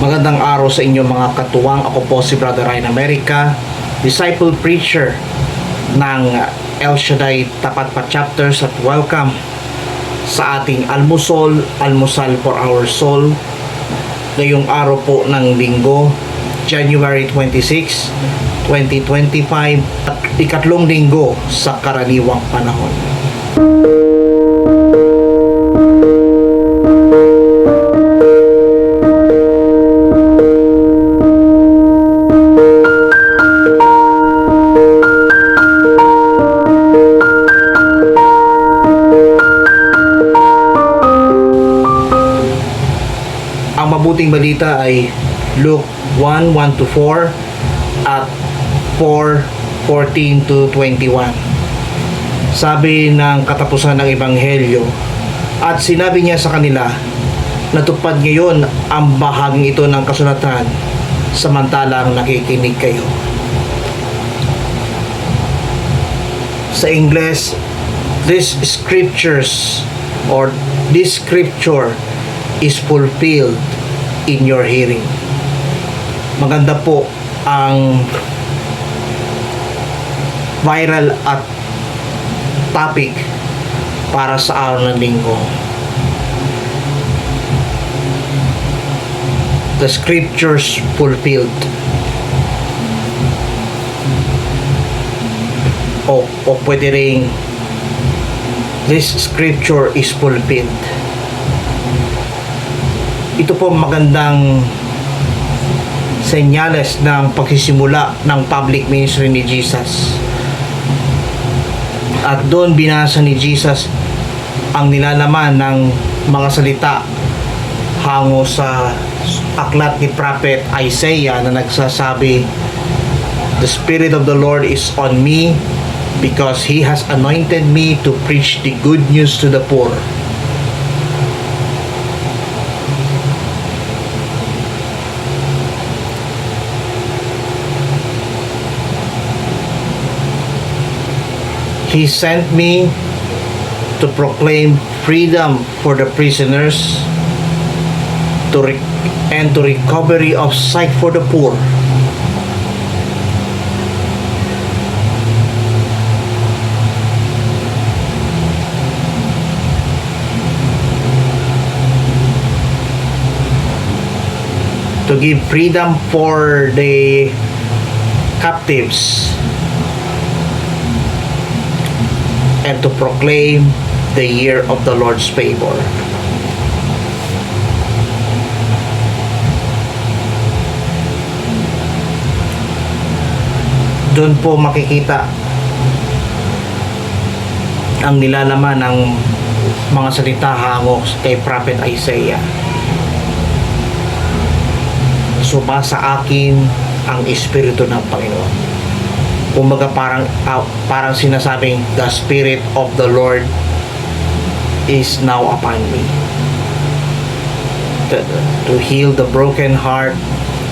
Magandang araw sa inyo mga katuwang. Ako po si Brother Ryan America, Disciple Preacher ng El Shaddai Tapat Pa Chapters, at welcome sa ating almusal for our soul ngayong araw po ng linggo, January 26, 2025, at ikatlong linggo sa karaniwang panahon. Ang mabuting balita ay Luke 1:1-4 at 4:14-21. Sabi ng katapusan ng Ebanghelyo, at sinabi niya sa kanila, natupad ngayon ang bahaging ito ng kasulatan samantalang nakikinig kayo. Sa Ingles, this scripture is fulfilled in your hearing. Maganda po ang viral at topic para sa araw ng linggo. The scriptures fulfilled. O pwede ring this scripture is fulfilled. Ito po magandang senyales ng pagsisimula ng public ministry ni Jesus. At doon binasa ni Jesus ang nilalaman ng mga salita hango sa aklat ni Prophet Isaiah na nagsasabi, "The Spirit of the Lord is on me because He has anointed me to preach the good news to the poor." He sent me to proclaim freedom for the prisoners and to recovery of sight for the poor. To give freedom for the captives and to proclaim the year of the Lord's favor. Doon po makikita ang nilalaman ng mga salita hango kay Prophet Isaiah. Sumasa akin ang Espiritu ng Panginoon. Kumbaga parang sinasabing, the Spirit of the Lord is now upon me to heal the broken heart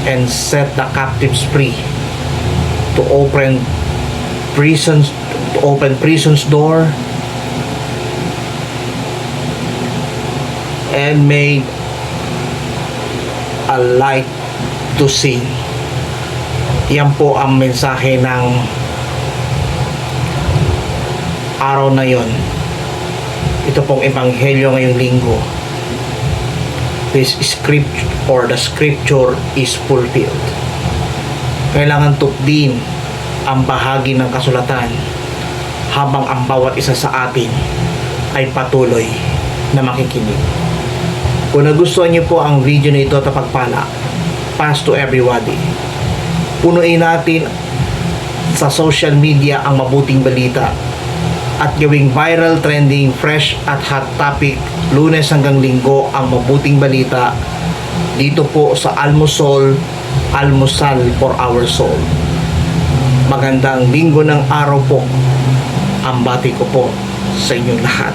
and set the captives free, to open prison's door and made a light to see. Yan po ang mensahe ng araw na yon. Ito pong ebanghelyo ngayong linggo. This scripture or the scripture is fulfilled. Kailangan tukdin ang bahagi ng kasulatan habang ang bawat isa sa atin ay patuloy na makikinig. Kung nagustuhan niyo po ang video na ito at pagpala, pass to everybody. Punuin natin sa social media ang mabuting balita at gawing viral, trending, fresh at hot topic Lunes hanggang Linggo ang mabuting balita dito po sa almusal for our soul. Magandang linggo ng araw po ang bati ko po sa inyong lahat.